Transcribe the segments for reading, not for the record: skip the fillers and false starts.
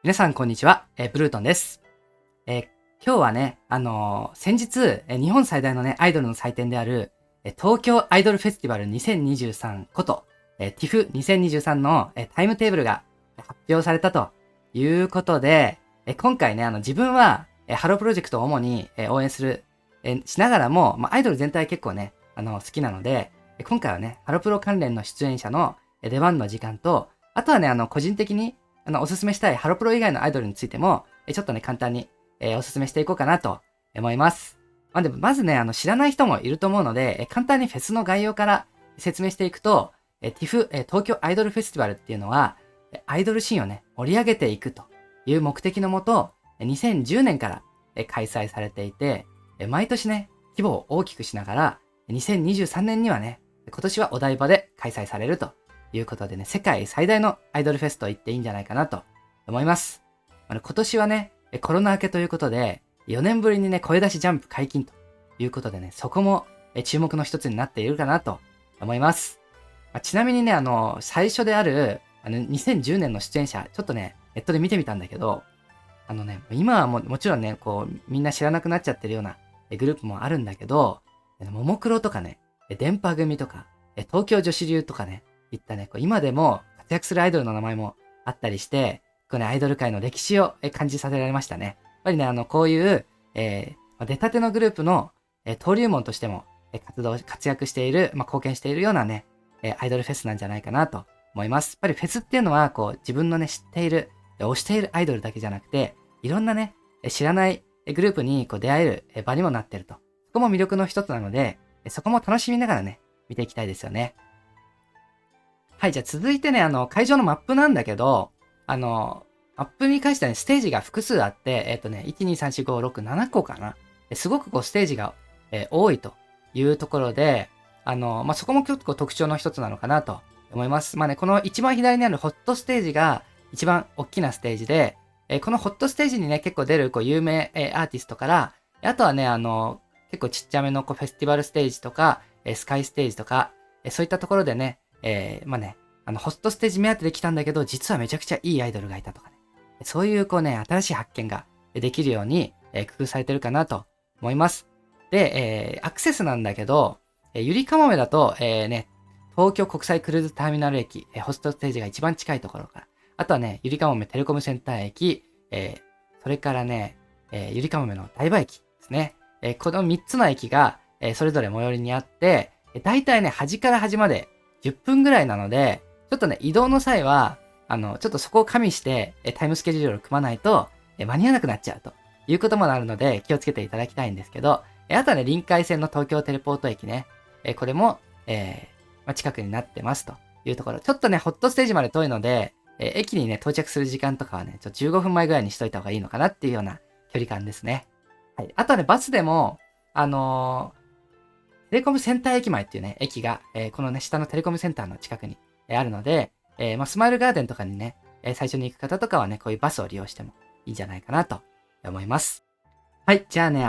皆さん、こんにちは。ブルートンです。今日はね、先日、日本最大のね、アイドルの祭典である、東京アイドルフェスティバル2023こと、TIFF2023 の、タイムテーブルが発表されたということで、今回ね、自分は、ハロープロジェクトを主に、応援する、しながらも、アイドル全体結構ね、好きなので、今回はね、ハロプロ関連の出演者の出番の時間と、あとはね、個人的に、おすすめしたいハロプロ以外のアイドルについても、ちょっとね、簡単に、おすすめしていこうかなと思います。でもまずね、知らない人もいると思うので、簡単にフェスの概要から説明していくと、TIFF、東京アイドルフェスティバルっていうのは、アイドルシーンをね、盛り上げていくという目的のもと、2010年から開催されていて、毎年ね、規模を大きくしながら、2023年にはね、今年はお台場で開催されるということでね、世界最大のアイドルフェスと言っていいんじゃないかなと思います。今年はね、コロナ明けということで、4年ぶりにね、声出しジャンプ解禁ということでね、そこも注目の一つになっているかなと思います。ちなみにね、最初である、2010年の出演者、ちょっとね、ネットで見てみたんだけど、今はもちろんね、こう、みんな知らなくなっちゃってるようなグループもあるんだけど、ももクロとかね、電波組とか、東京女子流とかね、いったね、こう今でも活躍するアイドルの名前もあったりして、こうね、アイドル界の歴史を感じさせられましたね。やっぱりね、こういう、出たてのグループの、登竜門としても、活躍している、貢献しているようなね、アイドルフェスなんじゃないかなと思います。やっぱりフェスっていうのは、こう、自分のね、知っている、推しているアイドルだけじゃなくて、いろんなね、知らないグループにこう出会える場にもなっていると。そこも魅力の一つなので、そこも楽しみながらね、見ていきたいですよね。はい、じゃあ続いてね、会場のマップなんだけど、マップに関してはね、ステージが複数あって、1、2、3、4、5、6、7個かな。すごくこう、ステージが、多いというところで、そこも結構特徴の一つなのかなと思います。この一番左にあるホットステージが一番大きなステージで、このホットステージにね、結構出るこう有名、アーティストから、あとはね、結構ちっちゃめのこうフェスティバルステージとか、スカイステージとか、そういったところでね、ホストステージ目当てで来たんだけど、実はめちゃくちゃいいアイドルがいたとかね。そういうこうね、新しい発見ができるように、工夫されてるかなと思います。で、アクセスなんだけど、ゆりかもめだと、東京国際クルーズターミナル駅、ホストステージが一番近いところから、あとはね、ゆりかもめテレコムセンター駅、それからね、ゆりかもめの台場駅ですね。この3つの駅が、それぞれ最寄りにあって、だいたいね、端から端まで10分ぐらいなので、ちょっとね、移動の際は、ちょっとそこを加味して、タイムスケジュールを組まないと、間に合わなくなっちゃうということもあるので、気をつけていただきたいんですけど、あとはね、臨海線の東京テレポート駅ね、これも、近くになってますというところ。ちょっとね、ホットステージまで遠いので、駅にね、到着する時間とかはね、15分前ぐらいにしといた方がいいのかなっていうような距離感ですね。はい。あとはね、バスでも、テレコムセンター駅前っていうね、駅が、このね、下のテレコムセンターの近くに、あるので、スマイルガーデンとかにね、最初に行く方とかはね、こういうバスを利用してもいいんじゃないかなと思います。はい。じゃあね、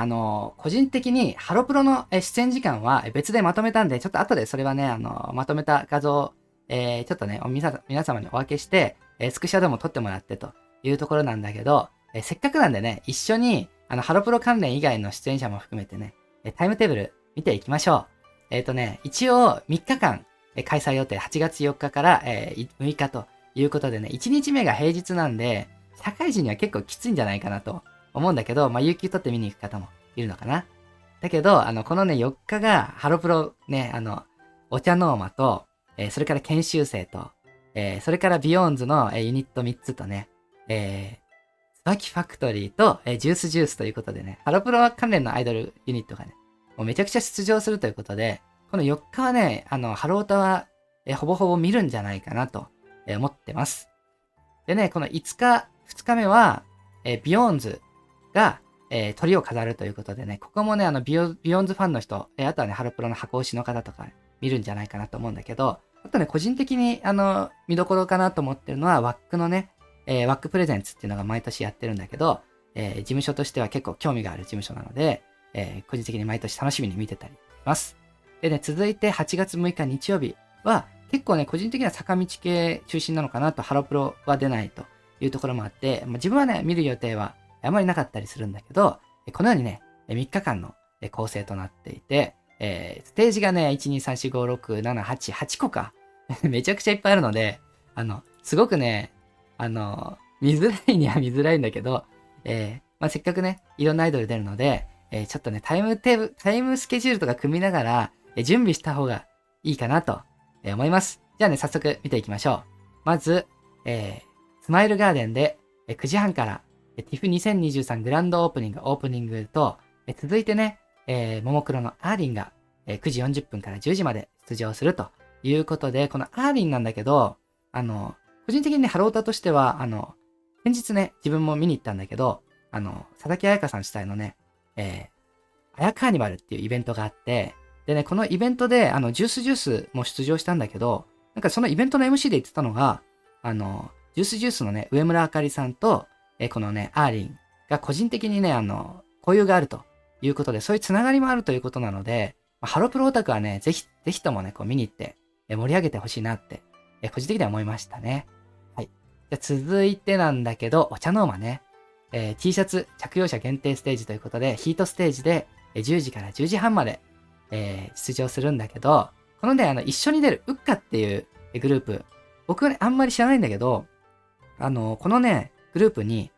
個人的にハロプロの出演時間は別でまとめたんで、ちょっと後でそれはね、まとめた画像を、ちょっとね、皆様にお分けして、スクショでも撮ってもらってというところなんだけど、せっかくなんでね、一緒に、ハロプロ関連以外の出演者も含めてね、タイムテーブル見ていきましょう。一応3日間開催予定、8月4日から6日ということでね、1日目が平日なんで、社会人には結構きついんじゃないかなと思うんだけど、有給取って見に行く方もいるのかな。だけど、このね、4日がハロプロね、お茶ノーマと、それから研修生と、それからビヨーンズのユニット3つとね、椿ファクトリーと、ジュースジュースということでね、ハロプロ関連のアイドルユニットがね、もうめちゃくちゃ出場するということで、この4日はね、ハロータは、ほぼほぼ見るんじゃないかなと、思ってます。でね、この5日、2日目は、ビヨーンズが、鳥を飾るということでね、ここもね、ビヨーンズファンの人、あとはね、ハロプロの箱推しの方とか見るんじゃないかなと思うんだけど、あとね、個人的に、見どころかなと思ってるのは、ワックのね、ワックプレゼンツっていうのが毎年やってるんだけど、事務所としては結構興味がある事務所なので、個人的に毎年楽しみに見てたりします。でね、続いて8月6日日曜日は、結構ね、個人的には坂道系中心なのかなと、ハロプロは出ないというところもあって、自分はね、見る予定はあまりなかったりするんだけど、このようにね、3日間の構成となっていて、ステージがね、1、2、3、4、5、6、7、8、8個か。めちゃくちゃいっぱいあるので、すごくね、見づらいには見づらいんだけど、せっかくね、いろんなアイドル出るので、ちょっとね、タイムスケジュールとか組みながら、準備した方がいいかなと、思います。じゃあね、早速見ていきましょう。まず、スマイルガーデンで、9時半から、TIFF2023 グランドオープニングと、続いてね、ももクロのアーリンが、9時40分から10時まで出場するということで、このアーリンなんだけど、個人的にね、ハロータとしては、先日ね、自分も見に行ったんだけど、佐々木彩香さん主催のね、あやカーニバルっていうイベントがあって、でね、このイベントで、ジュースも出場したんだけど、なんかそのイベントの MC で言ってたのが、ジュースのね、上村あかりさんと、このね、アーリンが個人的にね、交友があるということで、そういうつながりもあるということなので、ハロプロオタクはね、ぜひともね、こう見に行って、盛り上げてほしいなって、個人的には思いましたね。はい。じゃ続いてなんだけど、お茶の間ね、T シャツ着用者限定ステージということで、ヒートステージで10時から10時半まで、出場するんだけど、このね、一緒に出るウッカっていうグループ、僕はね、あんまり知らないんだけど、このね、グループに、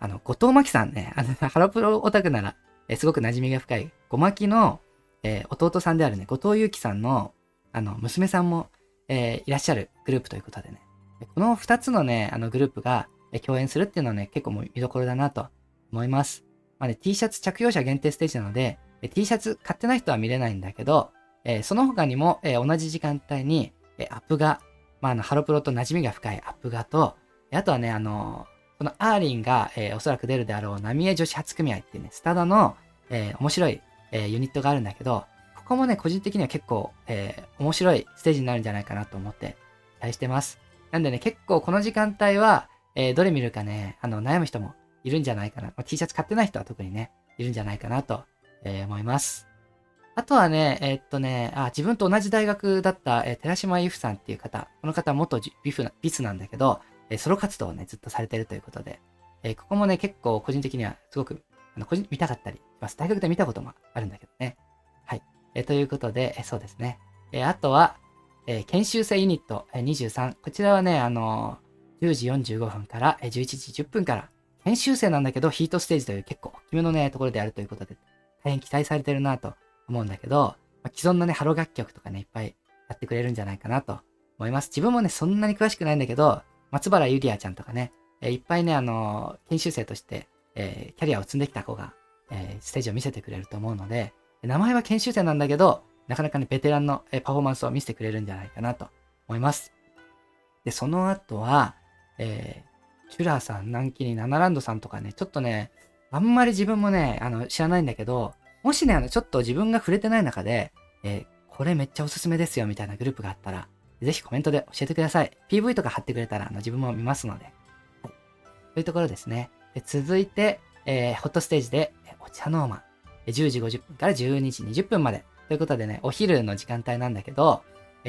後藤真希さんね、ハロプロオタクなら、すごく馴染みが深い、ごまきの、弟さんであるね、後藤祐樹さんの、娘さんも、いらっしゃるグループということでね、この2つのね、グループが、共演するっていうのはね、結構もう見どころだなと思います。まあね、T シャツ着用者限定ステージなので、T シャツ買ってない人は見れないんだけど、その他にも、同じ時間帯に、アップが、ハロプロと馴染みが深いアップがと、あとはね、このアーリンが、おそらく出るであろう、浪江女子初組合っていうね、スタダの、面白い、ユニットがあるんだけど、ここもね、個人的には結構、面白いステージになるんじゃないかなと思って期待してます。なんでね、結構この時間帯は、どれ見るかね、悩む人もいるんじゃないかな。T シャツ買ってない人は特にね、いるんじゃないかなと、思います。あとはね、自分と同じ大学だった、寺島由布さんっていう方、この方は元ビスなんだけど、ソロ活動をね、ずっとされてるということで、ここもね、結構個人的にはすごく、見たかったりします。大学で見たこともあるんだけどね。はい。ということで、そうですね。あとは、研修生ユニット、23。こちらはね、10時45分から11時10分から、研修生なんだけど、ヒートステージという結構大きめのね、ところであるということで、大変期待されてるなと思うんだけど、既存のね、ハロ楽曲とかね、いっぱいやってくれるんじゃないかなと思います。自分もね、そんなに詳しくないんだけど、松原ゆりあちゃんとかね、いっぱいね、研修生として、キャリアを積んできた子が、ステージを見せてくれると思うので、名前は研修生なんだけど、なかなかね、ベテランのパフォーマンスを見せてくれるんじゃないかなと思います。で、その後は、チュラさん、南紀にナナランドさんとかね、ちょっとね、あんまり自分もね、知らないんだけど、もしね、ちょっと自分が触れてない中で、これめっちゃおすすめですよみたいなグループがあったら、ぜひコメントで教えてください。PV とか貼ってくれたら自分も見ますので。はい。というところですね。で続いて、ホットステージで、お茶の間。10時50分から12時20分まで。ということでね、お昼の時間帯なんだけど、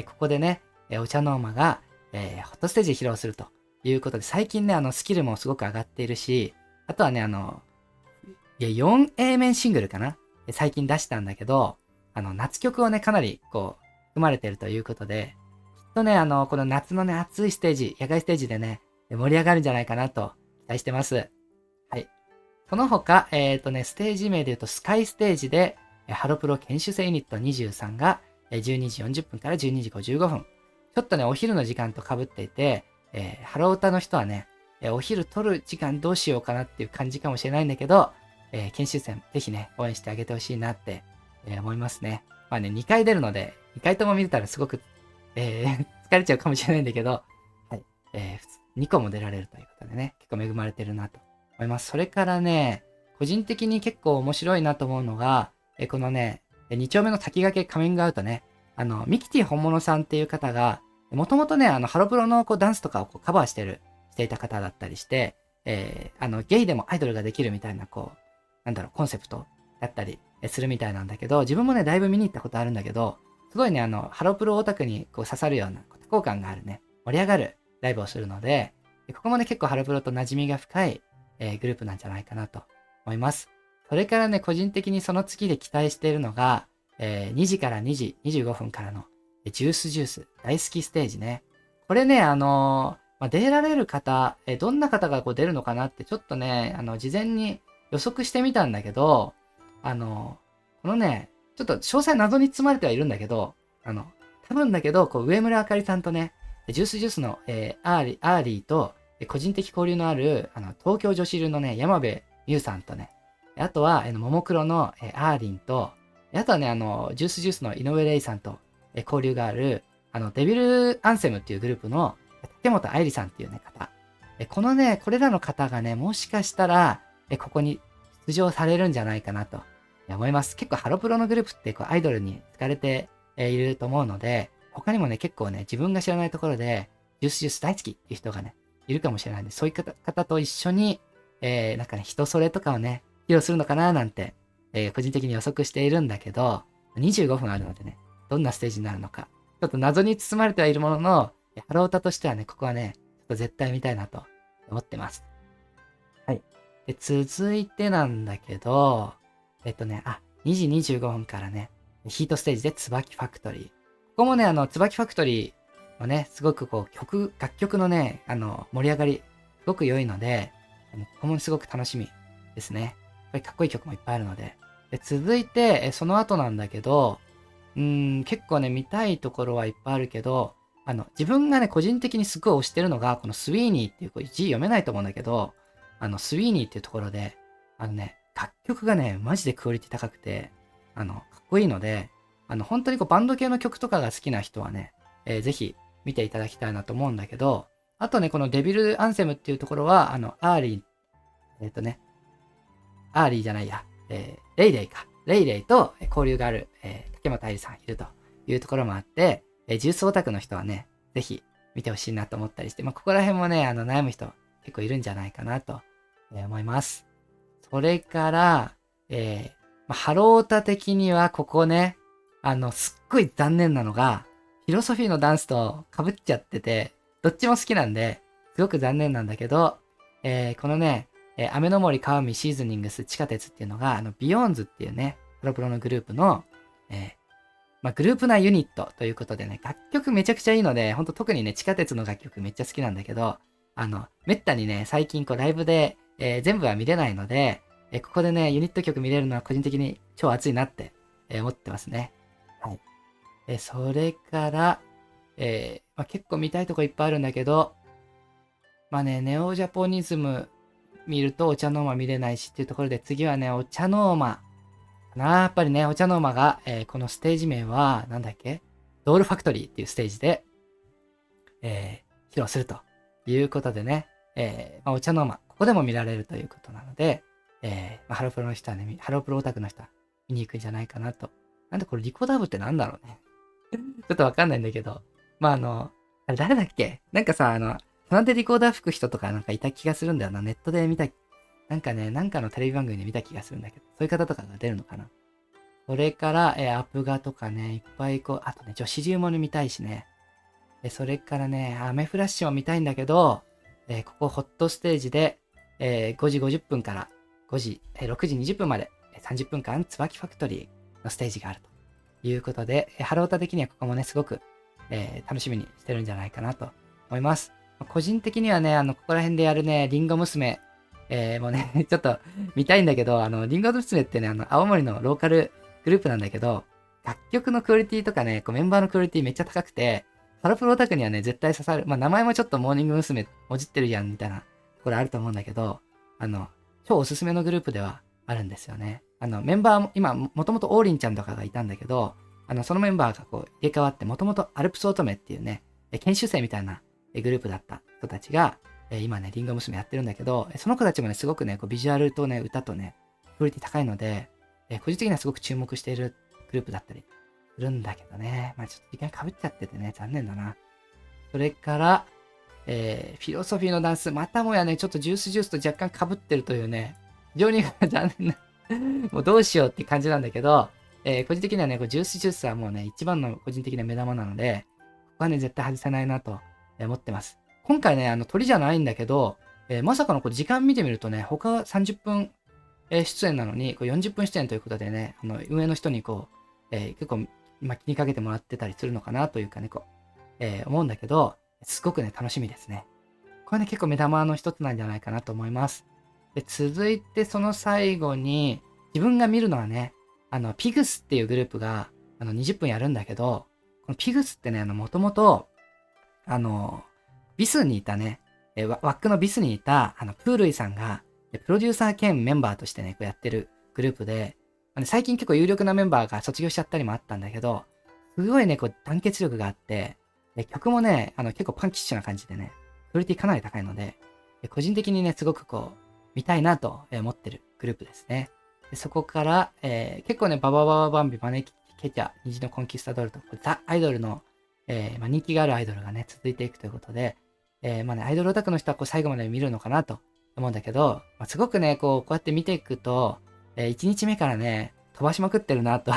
ここでね、お茶の間が、ホットステージで披露するということで、最近ね、スキルもすごく上がっているし、あとはね、4A 面シングルかな最近出したんだけど、夏曲をね、かなり、こう、含まれてるということで、きっとね、この夏のね、暑いステージ、野外ステージでね、盛り上がるんじゃないかなと期待してます。はい。その他、ステージ名で言うと、スカイステージで、ハロプロ研修生ユニット23が、12時40分から12時55分。ちょっとね、お昼の時間と被っていて、ハロー歌の人はね、お昼取る時間どうしようかなっていう感じかもしれないんだけど、研修生ぜひね、応援してあげてほしいなって、思いますね。まあね、2回出るので、2回とも見れたらすごく、疲れちゃうかもしれないんだけど、はい、2個も出られるということでね、結構恵まれてるなと思います。それからね、個人的に結構面白いなと思うのが、このね、2丁目の先駆けカミングアウトね、ミキティ本物さんっていう方が、もともとね、ハロプロのこうダンスとかをこうカバーしていた方だったりして、ゲイでもアイドルができるみたいな、こう、コンセプトだったりするみたいなんだけど、自分もね、だいぶ見に行ったことあるんだけど、すごいね、ハロプロオタクにこう刺さるような、多幸感があるね、盛り上がるライブをするので、ここもね、結構ハロプロと馴染みが深い、グループなんじゃないかなと思います。それからね、個人的にその次で期待しているのが、2時から2時25分からのジュースジュース大好きステージね。これね、出られる方、どんな方がこう出るのかなってちょっとね、事前に予測してみたんだけど、このね、ちょっと詳細謎に包まれてはいるんだけど、多分だけど、こう、上村あかりさんとね、ジュースジュースの、アーリーと、個人的交流のある、東京女子流のね、山部美優さんとね、あとは、ももクロの、アーリンと、あとはね、ジュースジュースの井上玲さんと、交流がある、デビルアンセムっていうグループの、竹本愛理さんっていうね、方。このね、これらの方がね、もしかしたら、ここに出場されるんじゃないかなと思います。結構ハロプロのグループってこうアイドルに好かれていると思うので、他にもね、結構ね、自分が知らないところで、ジュースジュース大好きっていう人がね、いるかもしれないんで、そういう方と一緒に、なんかね、人それとかをね、披露するのかななんて、個人的に予測しているんだけど、25分あるのでね、どんなステージになるのか、ちょっと謎に包まれてはいるものの、ハロータとしてはね、ここはね、ちょっと絶対見たいなと思ってます。はい。で、続いてなんだけど、2時25分からね、ヒートステージで椿ファクトリー。ここもね、椿ファクトリーはね、すごくこう、楽曲のね、盛り上がり、すごく良いので、ここもすごく楽しみですね。やっぱりかっこいい曲もいっぱいあるので。で続いて、その後なんだけど、結構ね、見たいところはいっぱいあるけど、自分がね、個人的にすごい推してるのが、このスウィーニーっていう、これ字読めないと思うんだけど、スウィーニーっていうところで、楽曲がね、マジでクオリティ高くて、かっこいいので、本当にこうバンド系の曲とかが好きな人はね、ぜひ見ていただきたいなと思うんだけど、あとね、このデビルアンセムっていうところは、アーリー、アーリーじゃないや、レイレイか。レイレイと交流がある、竹本愛理さんいるというところもあって、ジュースオタクの人はね、ぜひ見てほしいなと思ったりして、ここら辺もね、悩む人結構いるんじゃないかなと、思います。それから、ハロータ的にはここね、すっごい残念なのが、フィロソフィーのダンスと被っちゃってて、どっちも好きなんで、すごく残念なんだけど、このね、雨の森川見シーズニングス地下鉄っていうのが、ビヨーンズっていうね、ハロプロのグループの、グループ内ユニットということでね、楽曲めちゃくちゃいいので、ほんと特にね、地下鉄の楽曲めっちゃ好きなんだけど、めったにね、最近こうライブで、全部は見れないので、ここでね、ユニット曲見れるのは個人的に超熱いなって、思ってますね。はい。それから、結構見たいとこいっぱいあるんだけど、ネオジャポニズム見るとお茶の間見れないしっていうところで、次はね、お茶の間かな。やっぱりね、お茶の間が、このステージ名は、なんだっけドールファクトリーっていうステージで、披露するということでね、お茶の間、ここでも見られるということなので、ハロプロの人はね、ハロプロオタクの人は見に行くんじゃないかなと。なんでこれリコダーブってなんだろうね。ちょっとわかんないんだけど、あれ誰だっけなんかさ、鼻でリコーダー吹く人とかなんかいた気がするんだよな。ネットで見た、なんかね、なんかのテレビ番組で見た気がするんだけど、そういう方とかが出るのかな。それから、アプガとかね、いっぱいこう、あとね、女子流も見たいしね。それからね、アメフラッシュも見たいんだけど、ここホットステージで、5時50分から6時20分まで30分間椿ファクトリーのステージがあるということで、ハロータ的にはここもね、すごく、楽しみにしてるんじゃないかなと思います。個人的にはね、ここら辺でやるね、リンゴ娘、もうね、ちょっと見たいんだけど、リンゴ娘ってね、青森のローカルグループなんだけど、楽曲のクオリティとかね、こうメンバーのクオリティめっちゃ高くて、ハロプロオタクにはね、絶対刺さる。名前もちょっとモーニング娘。もじってるやん、みたいなところあると思うんだけど、超おすすめのグループではあるんですよね。メンバーも、今、もともとオーリンちゃんとかがいたんだけど、そのメンバーがこう入れ替わって、もともとアルプス乙女っていうね、研修生みたいなグループだった人たちが、今ね、リンゴ娘やってるんだけど、その子たちもね、すごくね、こうビジュアルとね、歌とね、クオリティ高いので、個人的にはすごく注目しているグループだったりするんだけどね。ちょっと時間かぶっちゃっててね、残念だな。それから、フィロソフィーのダンス、またもやね、ちょっとジュースと若干被ってるというね、非常に残念なもうどうしようって感じなんだけど、個人的にはね、ジュースはもうね、一番の個人的な目玉なので、ここはね、絶対外せないなと思ってます。今回ね、鳥じゃないんだけど、まさかのこう時間見てみるとね、他は30分、出演なのに、こう40分出演ということでね、運営の人にこう、結構、まあ、気にかけてもらってたりするのかなというかね、こう、思うんだけど、すごくね、楽しみですね。これね、結構目玉の一つなんじゃないかなと思います。で、続いてその最後に、自分が見るのはね、ピグスっていうグループが、20分やるんだけど、このピグスってね、もともと、ビスにいたね、ワックのビスにいた、プールイさんが、プロデューサー兼メンバーとしてね、こうやってるグループで、最近結構有力なメンバーが卒業しちゃったりもあったんだけど、すごいね、こう団結力があって、曲もね、結構パンキッシュな感じでね、クオリティかなり高いので、個人的にね、すごくこう、見たいなと思ってるグループですね。でそこから、結構ね、バババババンビ、マネキケチャ、虹のコンキスタドールと、ザ・アイドルの、まあ、人気があるアイドルがね、続いていくということで、まあね、アイドルオタクの人はこう最後まで見るのかなと思うんだけど、まあ、すごくね、こうやって見ていくと、1日目からね、飛ばしまくってるなと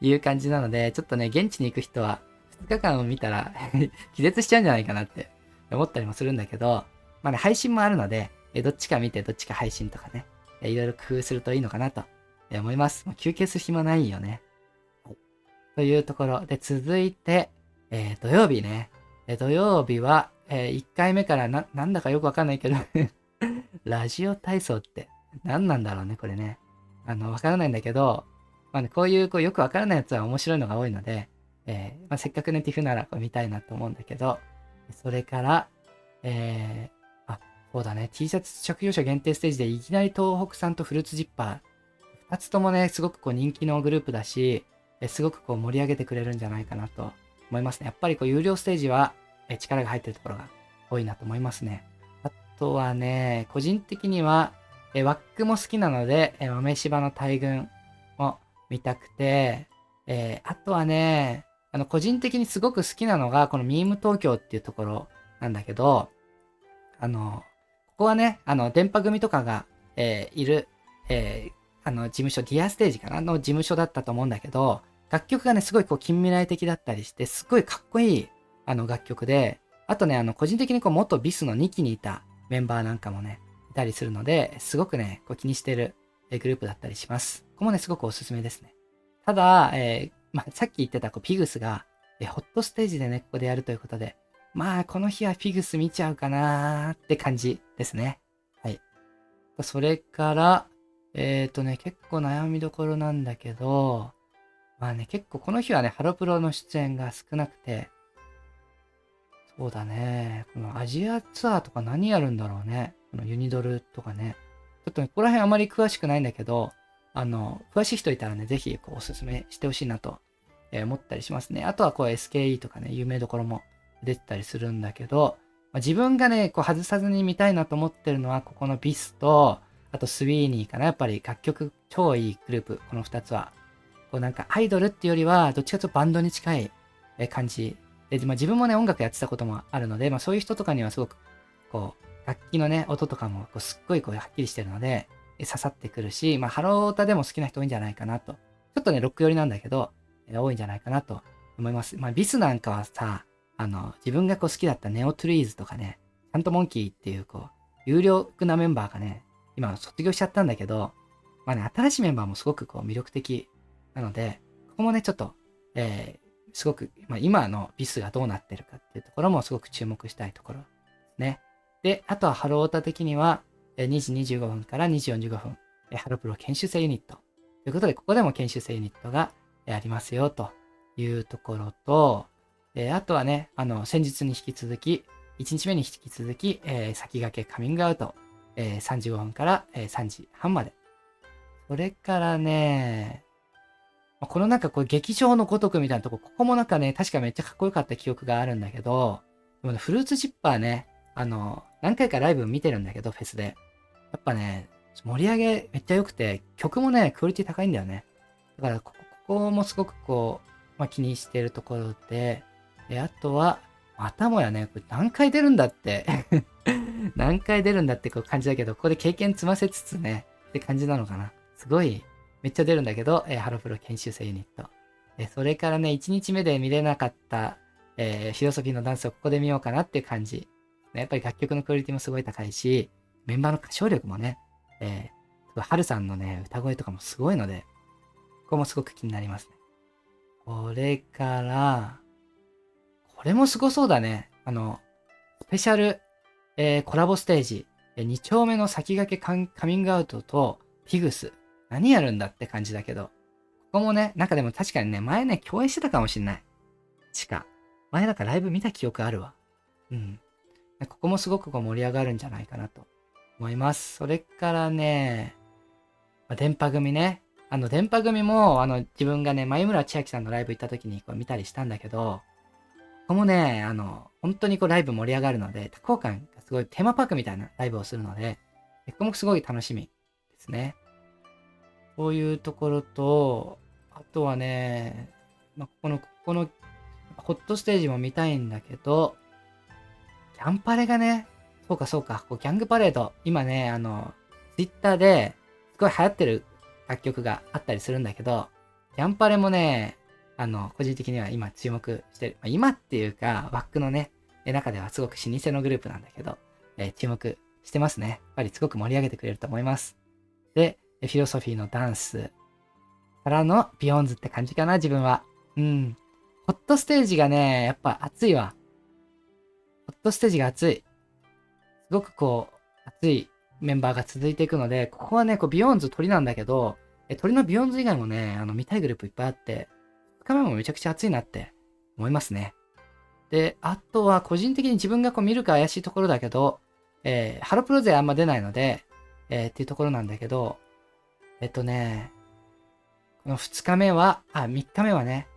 いう感じなので、ちょっとね、現地に行く人は2日間を見たら気絶しちゃうんじゃないかなって思ったりもするんだけど、まあね、配信もあるので、どっちか見てどっちか配信とかね、いろいろ工夫するといいのかなと思います。もう休憩する暇ないよね。はい、というところで、続いて、土曜日ね。土曜日は、1回目からなんだかよくわかんないけどラジオ体操って何なんだろうね、これね。わからないんだけど、まあね、こういうよくわからないやつは面白いのが多いので、まあ、せっかくね、ティフならこれ見たいなと思うんだけど、それから、そうだね、T シャツ着用者限定ステージでいきなり東北産とフルーツジッパー、二つともね、すごくこう人気のグループだし、すごくこう盛り上げてくれるんじゃないかなと思いますね。やっぱりこう有料ステージは力が入ってるところが多いなと思いますね。あとはね、個人的には、ワックも好きなので、豆柴の大群も見たくて、あとはね、個人的にすごく好きなのが、このミーム東京っていうところなんだけど、ここはね、電波組とかが、いる、事務所、ディアステージかなの事務所だったと思うんだけど、楽曲がね、すごいこう近未来的だったりして、すごいかっこいい、楽曲で、あとね、個人的にこう元ビスの2期にいたメンバーなんかもね、いたりするので、すごくね、こう気にしてるグループだったりします。ここもね、すごくおすすめですね。ただ、まあ、さっき言ってたこうピグスが、ホットステージでね、ここでやるということで、まあ、この日はピグス見ちゃうかなーって感じですね。はい。それから、結構悩みどころなんだけど、まあね、結構この日はね、ハロプロの出演が少なくて、そうだね、このアジアツアーとか何やるんだろうね。このユニドルとかね。ちょっとね、ここら辺あまり詳しくないんだけど、詳しい人いたらね、ぜひこうおすすめしてほしいなと思ったりしますね。あとはこう SKE とかね、有名どころも出てたりするんだけど、まあ、自分がね、こう外さずに見たいなと思ってるのは、ここのビスと、あとスウィーニーかな。やっぱり楽曲超いいグループ、この2つは。こうなんかアイドルっていうよりは、どっちかというとバンドに近い感じ。で、まあ、自分もね、音楽やってたこともあるので、まあそういう人とかにはすごく、こう、楽器のね、音とかもこうすっごいこうはっきりしてるので、刺さってくるし、まあハロータでも好きな人多いんじゃないかなと。ちょっとね、ロック寄りなんだけど、多いんじゃないかなと思います。まあビスなんかはさ、自分がこう好きだったネオトゥリーズとかね、サントモンキーっていうこう、有力なメンバーがね、今卒業しちゃったんだけど、まあね、新しいメンバーもすごくこう魅力的なので、ここもね、ちょっと、すごく、まあ、今のビスがどうなってるかっていうところもすごく注目したいところですね。で、あとはハローオタ的には、2時25分から2時45分、ハロプロ研修生ユニット。ということで、ここでも研修生ユニットがありますよというところと、あとはね、先日に引き続き、1日目に引き続き、先駆けカミングアウト、3時5分から、3時半まで。それからね、このなんかこう劇場のごとくみたいなとこ、ここもなんかね、確かめっちゃかっこよかった記憶があるんだけど、でもね、フルーツジッパーね、何回かライブ見てるんだけど、フェスで。やっぱね、盛り上げめっちゃ良くて、曲もね、クオリティ高いんだよね。だからここもすごくこう、まあ、気にしてるところで、あとは、またもやね、これ何回出るんだって何回出るんだってこう感じだけど、ここで経験積ませつつね、って感じなのかな。すごい、めっちゃ出るんだけど、ハロプロ研修生ユニット。それからね、1日目で見れなかった、フィロソフィーのダンスをここで見ようかなっていう感じでやっぱり楽曲のクオリティもすごい高いし、メンバーの歌唱力もね、ハルさんのね、歌声とかもすごいので、ここもすごく気になりますね。これから、これもすごそうだね。スペシャル、コラボステージ、2丁目の先駆けカミングアウトとフィグス。何やるんだって感じだけど。ここもね、なんかでも確かにね、前ね、共演してたかもしんない。前なんかライブ見た記憶あるわ。うん。ここもすごくこう盛り上がるんじゃないかなと思います。それからね、電波組ね。電波組も、自分がね、前村千秋さんのライブ行った時にこう見たりしたんだけど、ここもね、本当にこうライブ盛り上がるので、多幸感がすごいテーマパークみたいなライブをするので、ここもすごい楽しみですね。そういうところと、あとはね、ここのホットステージも見たいんだけど、ギャンパレがね、そうか、こうギャングパレード、今ね、ツイッターですごい流行ってる楽曲があったりするんだけど、ギャンパレもね、個人的には今注目してる。今っていうか、ワックのね、中ではすごく老舗のグループなんだけど、注目してますね。やっぱりすごく盛り上げてくれると思います。で、フィロソフィーのダンスからのビヨンズって感じかな、自分は。うん。ホットステージがね、やっぱ熱いわ。ホットステージが熱い。すごくこう、熱いメンバーが続いていくので、ここはね、こうビヨンズ鳥なんだけど、鳥のビヨンズ以外もね、見たいグループいっぱいあって、2日目もめちゃくちゃ熱いなって思いますね。で、あとは個人的に自分がこう見るか怪しいところだけど、ハロプロ勢あんま出ないので、っていうところなんだけど、この2日目は、3日目はね、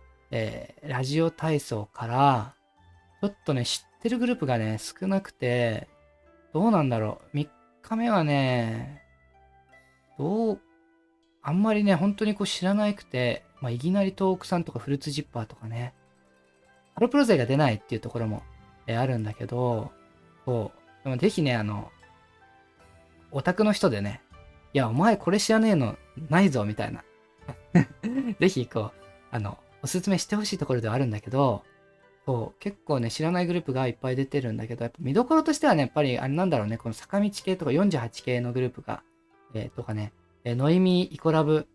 ラジオ体操から、ちょっとね、知ってるグループがね、少なくて、どうなんだろう。3日目はね、あんまりね、本当にこう知らなくて、いきなりトークさんとかフルーツジッパーとかね、ハロプロ勢が出ないっていうところも、あるんだけど、でもぜひね、オタクの人でね、いや、お前これ知らねえのないぞ、みたいな。ぜひ、おすすめしてほしいところではあるんだけど、結構ね、知らないグループがいっぱい出てるんだけど、やっぱ見どころとしてはね、やっぱり、あれなんだろうね、この坂道系とか48系のグループが、とかね、ノイミイコラブ、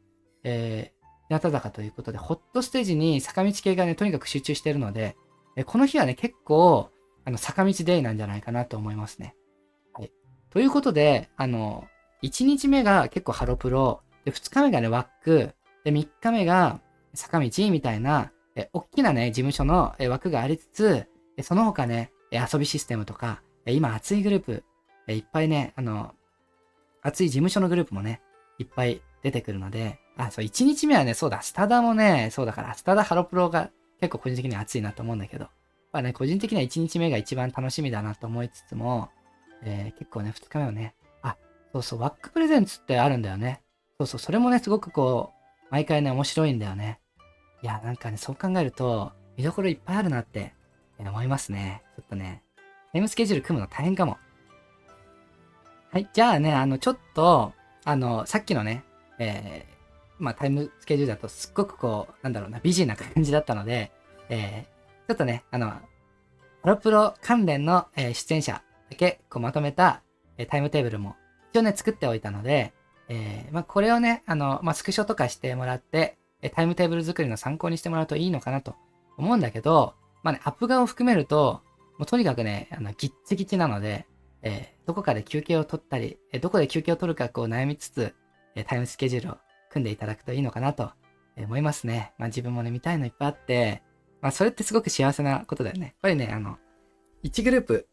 日向坂ということで、ホットステージに坂道系がね、とにかく集中してるので、この日はね、結構、坂道デイなんじゃないかなと思いますね。はい。ということで、1日目が結構ハロプロ、で、2日目がね、ワック、で、3日目が坂道みたいな、大きなね、事務所の枠がありつつ、その他ね、遊びシステムとか、今熱いグループ、いっぱいね、熱い事務所のグループもね、いっぱい出てくるので、そう、1日目はね、そうだ、スタダもね、そうだから、スタダハロプロが結構個人的には熱いなと思うんだけど、ね、個人的には1日目が一番楽しみだなと思いつつも、結構ね、2日目はね、そうそう、ワックプレゼンツってあるんだよね。そうそう、それもね、すごくこう、毎回ね、面白いんだよね。いや、なんかね、そう考えると、見どころいっぱいあるなって、思いますね。ちょっとね、タイムスケジュール組むの大変かも。はい、じゃあね、ちょっと、さっきのね、タイムスケジュールだとすっごくこう、なんだろうな、ビジーな感じだったので、ちょっとね、ハロプロ関連の、出演者だけこうまとめた、タイムテーブルも一応ね、作っておいたので、これをね、スクショとかしてもらって、タイムテーブル作りの参考にしてもらうといいのかなと思うんだけど、アップ画を含めると、もうとにかくね、ギッチギチなので、どこかで休憩を取ったり、どこで休憩を取るかこう悩みつつ、タイムスケジュールを組んでいただくといいのかなと思いますね。自分もね、見たいのいっぱいあって、それってすごく幸せなことだよね。やっぱりね、1グループ、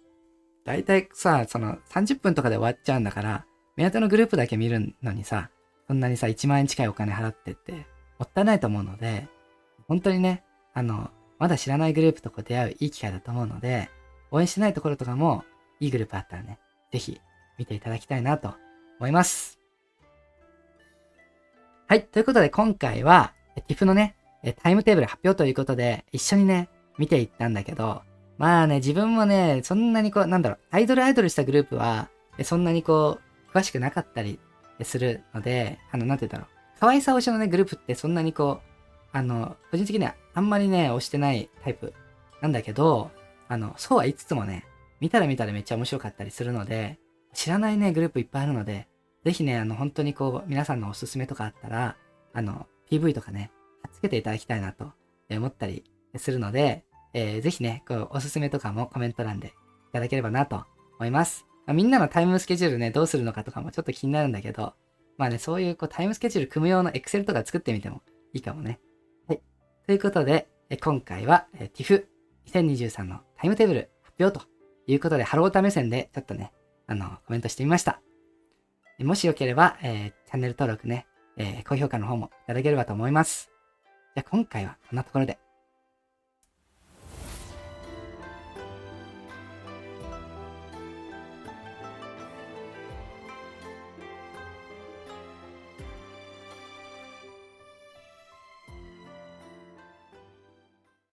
だいたいさ、その30分とかで終わっちゃうんだから、目当てのグループだけ見るのにさ、そんなにさ、1万円近いお金払ってって、もったいないと思うので、本当にね、まだ知らないグループとこう出会ういい機会だと思うので、応援してないところとかも、いいグループあったらね、ぜひ見ていただきたいなと思います。はい、ということで今回は、TIFF のね、タイムテーブル発表ということで、一緒にね、見ていったんだけど、自分もね、そんなにこう、アイドルしたグループは、そんなにこう、詳しくなかったりするので、なんて言うんだろう。可愛さ推しのね、グループってそんなにこう、個人的にはあんまりね、推してないタイプなんだけど、そうは言いつつもね、見たら見たらめっちゃ面白かったりするので、知らないね、グループいっぱいあるので、ぜひね、本当にこう、皆さんのおすすめとかあったら、PV とかね、貼っつけていただきたいなと思ったりするので、ぜひね、こう、おすすめとかもコメント欄でいただければなと思います。みんなのタイムスケジュールね、どうするのかとかもちょっと気になるんだけど、まあね、そういうこうタイムスケジュール組む用の Excel とか作ってみてもいいかもね。はい。ということで、今回は、TIFF2023 のタイムテーブル発表ということで、ハロータ目線でちょっとね、コメントしてみました。もしよければ、チャンネル登録ね、高評価の方もいただければと思います。じゃあ今回はこんなところで。